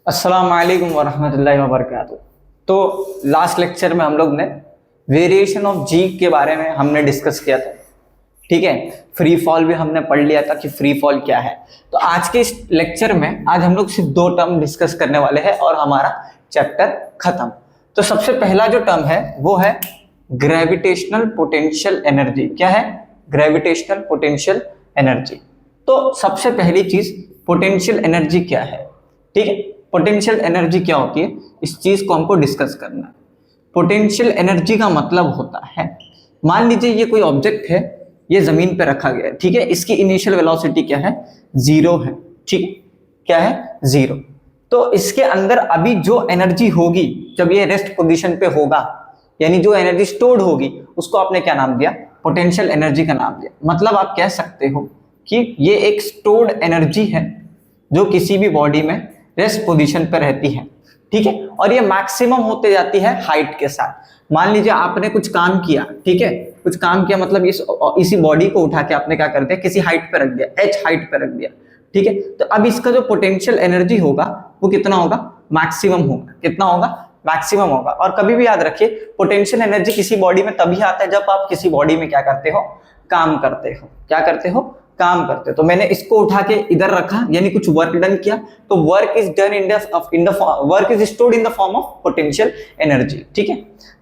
अस्सलाम वालेकुम वरहमतुल्लाहि वबरकातुहू। तो लास्ट लेक्चर में हम लोग ने वेरिएशन ऑफ जी के बारे में हमने डिस्कस किया था। ठीक है, फ्री फॉल भी हमने पढ़ लिया था कि फ्री फॉल क्या है। तो आज के इस लेक्चर में आज हम लोग सिर्फ दो टर्म डिस्कस करने वाले हैं और हमारा चैप्टर खत्म। तो सबसे पहला जो टर्म है वो है ग्रेविटेशनल पोटेंशियल एनर्जी। क्या है? Gravitational potential energy. तो सबसे पहली चीज पोटेंशियल एनर्जी क्या है। ठीक है, पोटेंशियल एनर्जी क्या होती है, इस चीज को हमको डिस्कस करना है। पोटेंशियल एनर्जी का मतलब होता है, मान लीजिए ये कोई ऑब्जेक्ट है, ये जमीन पे रखा गया है। ठीक है, इसकी इनिशियल वेलोसिटी क्या है? 0 है। ठीक है, क्या है? 0। तो इसके अंदर अभी जो एनर्जी होगी जब ये रेस्ट पोजीशन पे होगा, यानी जो एनर्जी स्टोर्ड होगी, उसको आपने क्या नाम दिया? पोटेंशियल एनर्जी का नाम दिया। मतलब आप कह सकते हो कि ये एक स्टोर्ड एनर्जी है जो किसी भी बॉडी में रेस्ट पोजीशन पर रहती है। ठीक है, और ये मैक्सिमम होते जाती है हाइट के साथ। मान लीजिए आपने कुछ काम किया, ठीक है, कुछ काम किया मतलब इसी बॉडी को उठा के आपने क्या कर दिया, किसी हाइट पे रख दिया, h हाइट पे रख दिया। ठीक है, तो अब इसका जो पोटेंशियल एनर्जी होगा वो कितना होगा? मैक्सिमम होगा। कितना होगा? मैक्सिमम होगा। और कभी भी याद रखिए, पोटेंशियल एनर्जी किसी बॉडी में तभी आता है जब आप किसी बॉडी में क्या करते हो? काम करते हो। क्या करते हो? काम करते। तो मैंने इसको उठा के इधर रखा, यानी कुछ वर्क डन किया, तो work is done work is stored in the form of potential energy. ठीक है,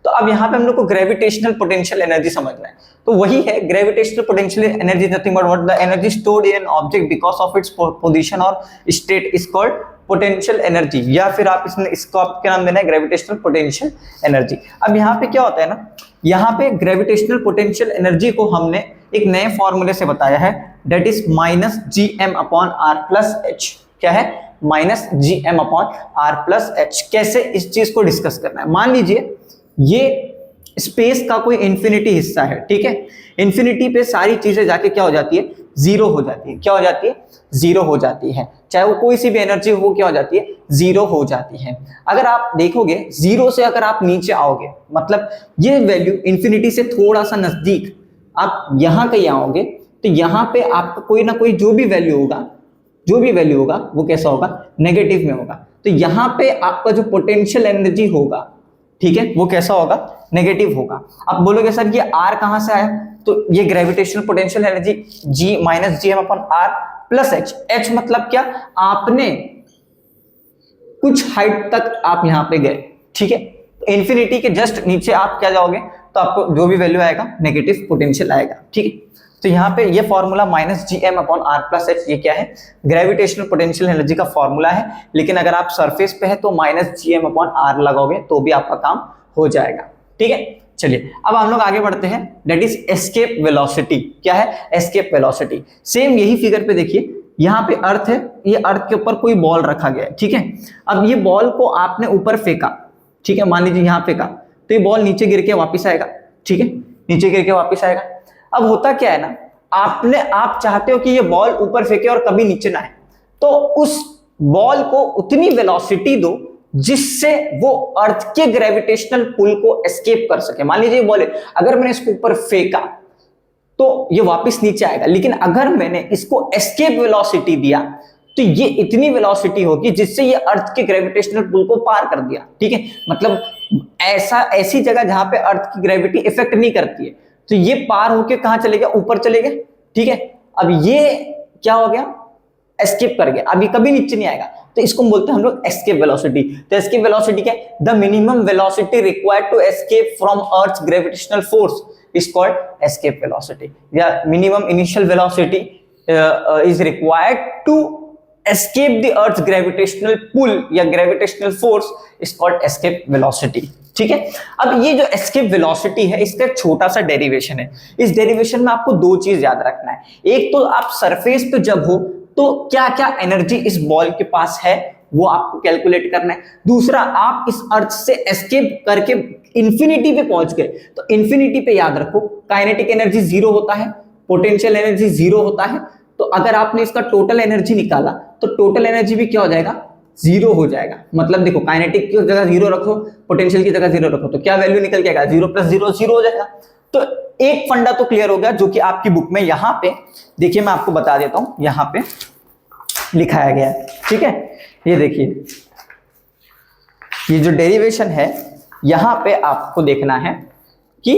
तो अब यहाँ पे हम लोग को ग्रेविटेशनल पोटेंशियल एनर्जी समझना है। तो वही है gravitational potential energy, nothing but what the energy stored in an object because of its position और state is called potential energy, या फिर आप इसको आपके नाम देना है ग्रेविटेशनल पोटेंशियल एनर्जी। अब यहाँ पे क्या होता है ना, यहाँ पे ग्रेविटेशनल पोटेंशियल एनर्जी को हमने एक नए फॉर्मूले से बताया है, that is minus GM upon R plus H। क्या है? Minus GM upon R plus H। कैसे इस चीज को डिस्कस करना है? मान लीजिए ये स्पेस का कोई इंफिनिटी हिस्सा है। ठीक है, इंफिनिटी पे सारी चीजें जाके क्या हो जाती है? 0 हो जाती है। क्या हो जाती है? 0 हो जाती है। चाहे वो कोई सी भी एनर्जी हो, क्या हो जाती है? 0 हो जाती है। अगर आप देखोगे 0 से अगर आप नीचे आओगे, मतलब ये वैल्यू इंफिनिटी से थोड़ा सा नजदीक आप यहां कहीं आओगे, तो यहां पे आपका कोई ना कोई जो भी वैल्यू होगा वो कैसा होगा? नेगेटिव में होगा। तो यहां पे आपका जो पोटेंशियल एनर्जी होगा, ठीक है, वो कैसा होगा? नेगेटिव होगा। आप बोलोगे सर ये R कहां से आया? तो ये gravitational potential energy G minus GM upon R plus H। H मतलब क्या? आपने कुछ हाइट तक आप यहां पे गए। ठीक है, इंफिनिटी के जस्ट नीचे आप क्या जाओगे तो आपको जो भी वैल्यू आएगा नेगेटिव पोटेंशियल आएगा। ठीक है, तो यहाँ पे ये formula minus GM upon R plus H, ये क्या है? ग्रेविटेशनल पोटेंशियल एनर्जी का फॉर्मूला है। लेकिन अगर आप सरफेस पे है तो माइनस GM अपॉन R लगाओगे तो भी आपका काम हो जाएगा। ठीक है, चलिए अब हम लोग आगे बढ़ते हैं, दैट इज एस्केप वेलोसिटी। क्या है? Escape velocity. सेम यही फिगर पे देखिए, यहाँ पे अर्थ है, ये अर्थ के ऊपर कोई बॉल रखा गया है। ठीक है, अब ये बॉल को आपने ऊपर फेंका, ठीक है, मान लीजिए यहाँ फेंका, तो ये बॉल नीचे गिर के वापिस आएगा। ठीक है, नीचे गिर के वापिस आएगा। अब होता क्या है ना, आप चाहते हो कि ये बॉल ऊपर फेंके और कभी नीचे ना आए, तो उस बॉल को उतनी वेलोसिटी दो जिससे वो अर्थ के ग्रेविटेशनल पुल को एस्केप कर सके। मान लीजिए बॉल, अगर मैंने इसको ऊपर फेंका तो ये वापस नीचे आएगा, लेकिन अगर मैंने इसको एस्केप वेलोसिटी दिया तो ये इतनी वेलोसिटी होगी जिससे ये अर्थ के ग्रेविटेशनल पुल को पार कर दिया। ठीक है, मतलब ऐसी जगह जहां पे अर्थ की ग्रेविटी इफेक्ट नहीं करती है, तो ये पार होके कहां चले गया? ऊपर चले गए। ठीक है, अब ये क्या हो गया? एस्केप कर गया, अभी कभी नीचे नहीं आएगा। तो इसको बोलते हैं हम लोग एस्केप वेलोसिटी। तो एस्केप वेलोसिटी क्या है? The minimum velocity required to escape from earth gravitational force is called escape velocity, या minimum initial velocity is required to escape the earth's gravitational pull या gravitational force is called escape velocity। ठीक है, अब ये जो escape velocity है इसका एक छोटा सा डेरिवेशन है। इस डेरिवेशन में आपको दो चीज याद रखना है। एक तो आप सरफेस पे जब हो तो क्या क्या एनर्जी इस बॉल के पास है वो आपको कैलकुलेट करना है। दूसरा, आप इस अर्थ से एस्केप करके इंफिनिटी पे पहुंच गए, तो इंफिनिटी पे याद रखो काइनेटिक एनर्जी 0 होता है, पोटेंशियल एनर्जी 0 होता है। तो अगर आपने इसका टोटल एनर्जी निकाला तो टोटल एनर्जी भी क्या हो जाएगा? 0 हो जाएगा। मतलब देखो, काइनेटिक की जगह 0 रखो, पोटेंशियल की जगह 0 रखो, तो क्या वैल्यू निकल के आएगा? 0 प्लस 0 0 हो जाएगा। तो एक फंडा तो क्लियर हो गया, जो कि आपकी बुक में यहाँ पे देखिए, मैं आपको बता देता हूं, यहाँ पे लिखाया गया है। ठीक है, ये देखिए ये जो डेरिवेशन है यहाँ पे आपको देखना है कि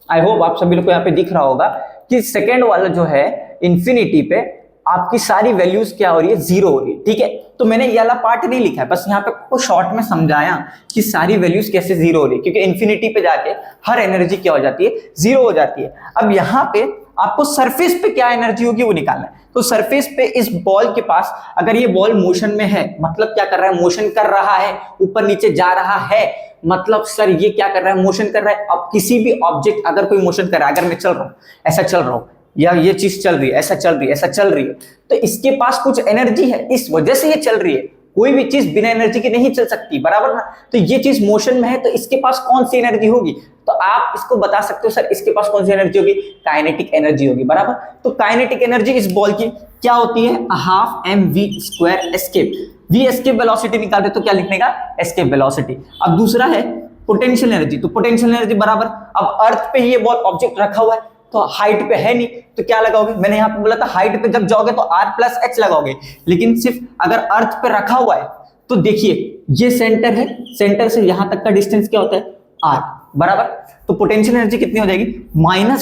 आई होप आप सभी लोग को यहाँ पे दिख रहा होगा कि सेकेंड वाला जो है इंफिनिटी पे आपकी सारी वैल्यूज क्या हो रही है, जीरो हो रही है। ठीक है, तो मैंने ये वाला पार्ट नहीं लिखा है, बस यहाँ पे आपको शॉर्ट में समझाया कि सारी वैल्यूज कैसे जीरो हो रही है, क्योंकि इंफिनिटी पे जाके हर एनर्जी क्या हो जाती है, जीरो हो जाती है। अब यहाँ पे आपको सरफेस पे क्या एनर्जी होगी वो निकालना है। तो सरफेस पे इस बॉल के पास, अगर ये बॉल मोशन में है, मतलब क्या कर रहा है, मोशन कर रहा है, ऊपर नीचे जा रहा है, मतलब सर ये क्या कर रहा है, मोशन कर रहा है। अब किसी भी ऑब्जेक्ट अगर कोई मोशन कर रहा है, अगर मैं चल रहा हूं, ऐसा चल रहा हूं, या ये चीज चल रही है, ऐसा चल रही है, ऐसा चल रही है, तो इसके पास कुछ एनर्जी है, इस वजह से ये चल रही है। कोई भी चीज बिना एनर्जी के नहीं चल सकती, बराबर ना। तो ये चीज मोशन में है, तो इसके पास कौन सी एनर्जी होगी, तो आप इसको बता सकते हो सर इसके पास कौन सी एनर्जी होगी, काइनेटिक एनर्जी होगी, बराबर। तो काइनेटिक एनर्जी इस बॉल की क्या होती है, half mv² escape. V escape velocity निकालते तो क्या लिखने का, एस्केप वेलोसिटी। अब दूसरा है पोटेंशियल एनर्जी, तो पोटेंशियल एनर्जी बराबर, अब अर्थ पे ये बॉल ऑब्जेक्ट रखा हुआ है, तो हाइट पे है नहीं, तो क्या लगाओगे, मैंने यहाँ पे बोला था हाइट पे जब जाओगे तो r+h लगाओगे, लेकिन सिर्फ अगर अर्थ पे रखा हुआ है तो देखिए ये सेंटर है, सेंटर से यहां तक का डिस्टेंस क्या होता है, r, बराबर। तो पोटेंशियल एनर्जी कितनी हो जाएगी, -gm/r।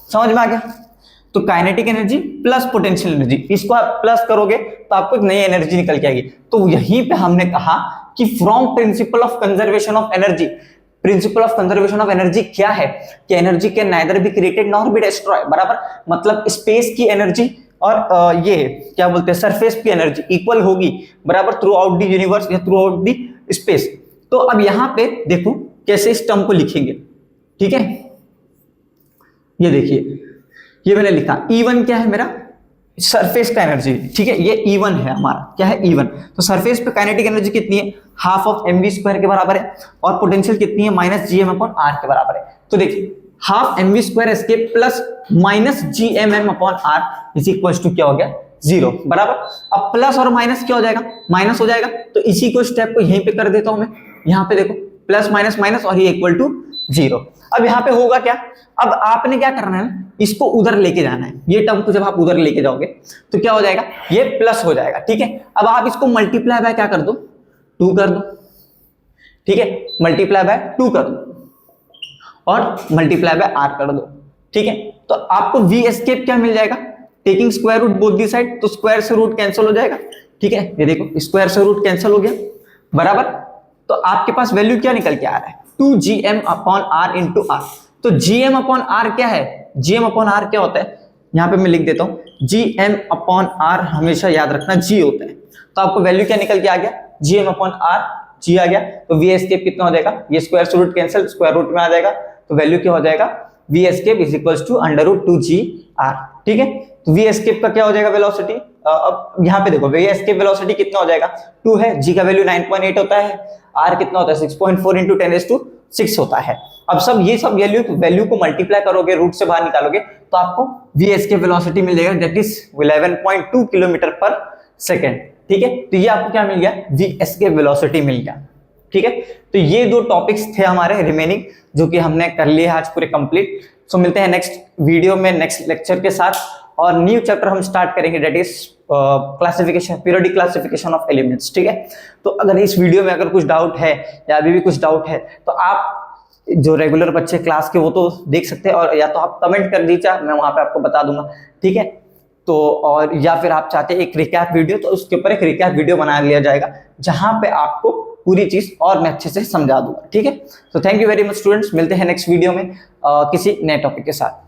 समझ में आ गया। तो kinetic energy plus potential energy, इसको आप प्लस करोगे तो आपको एक नई एनर्जी निकल के आएगी। तो यहीं पे हमने कहा कि from principle of conservation of energy, principle of conservation of energy क्या है कि energy can neither be created nor be destroy, बराबर। मतलब स्पेस की एनर्जी और ये क्या बोलते हैं सरफेस की एनर्जी इक्वल होगी, बराबर, थ्रू आउट द यूनिवर्स या थ्रू आउट द स्पेस। तो अब यहां पे देखो कैसे इस टर्म को लिखेंगे, ठीक है। ये देखिए, ये मैंने लिखा E1 क्या है मेरा, सरफेस का एनर्जी, ठीक है, ये E1 है हमारा, क्या है E1। तो सरफेस पे काइनेटिक एनर्जी कितनी है, हाफ ऑफ mv² के बराबर है, और पोटेंशियल कितनी है, -gm/r के बराबर है। तो देखिए half mv² escape plus -gmm/r is equal to क्या हो गया, 0, बराबर। अब प्लस और माइनस क्या हो जाएगा, माइनस हो जाएगा, तो इसी को स्टेप को यहीं पे कर देता हूं मैं। यहाँ पे देखो प्लस माइनस माइनस और ये इक्वल टू 0। अब यहाँ पे होगा क्या, अब आपने क्या करना है, इसको उधर लेके जाना है। ये टर्म को जब आप उधर लेके जाओगे तो क्या हो जाएगा, ये प्लस हो जाएगा, ठीक है। अब आप इसको मल्टीप्लाई बाय क्या कर दो, 2 कर दो, ठीक है, मल्टीप्लाई बाय 2 कर दो और मल्टीप्लाई बाय r कर दो, ठीक है। तो आपको v एस्केप क्या मिल जाएगा, taking square root both the side, तो स्क्वायर से रूट कैंसिल हो जाएगा, ठीक है। ये देखो स्क्वायर से रूट कैंसिल हो गया, बराबर। तो आपके पास वैल्यू क्या निकल के आ रहा है, 2gm/r इंटू r। तो gm/r क्या है, gm/r क्या होता है, यहां पे मैं लिख देता हूं, gm/r हमेशा याद रखना g होता है। तो आपको वैल्यू क्या निकल के आ गया, gm/r, g आ गया। तो v एस्केप कितना हो जाएगा, ये स्क्वायर से रूट कैंसिल, स्क्वायर रूट में आ जाएगा, तो वैल्यू क्या हो जाएगा, v escape is equal to √2gr, ठीक है। तो v एस्केप का क्या हो जाएगा वेलोसिटी, अब यहाँ पे देखो v एस्केप वेलोसिटी कितना हो जाएगा, 2 है, g का वैल्यू 9.8 होता है, r कितना होता है 6.4 इंटू 10⁶ होता है। अब सब ये सब वैल्यू को मल्टीप्लाई करोगे, रूट से बाहर निकालोगे, तो आपको v एस्केप वेलोसिटी मिल जाएगा, दैट इज 11.2 km/s, ठीक है। तो ये आपको क्या मिल गया, v एस्केप वेलोसिटी मिल गया, ठीक है। तो ये 2 टॉपिक्स थे हमारे रिमेनिंग, जो कि हमने कर लिए आज पूरे कंप्लीट। सो मिलते हैं नेक्स्ट वीडियो में, नेक्स्ट लेक्चर के साथ, और न्यू चैप्टर हम स्टार्ट करेंगे, that is classification, periodic classification of elements, ठीक है। तो अगर इस वीडियो में अगर कुछ डाउट है या अभी भी कुछ डाउट है, तो आप जो रेगुलर बच्चे क्लास के वो तो देख सकते हैं, और या तो आप कमेंट कर दीजिए, मैं वहां पे आपको बता दूंगा, ठीक है। तो और या फिर आप चाहते हैं एक रिकैप वीडियो, तो उसके ऊपर एक रिकैप वीडियो बना लिया जाएगा, जहां पे आपको पूरी चीज और मैं अच्छे से समझा दूंगा, ठीक है। तो thank you very much students, मिलते हैं नेक्स्ट वीडियो में किसी नए टॉपिक के साथ।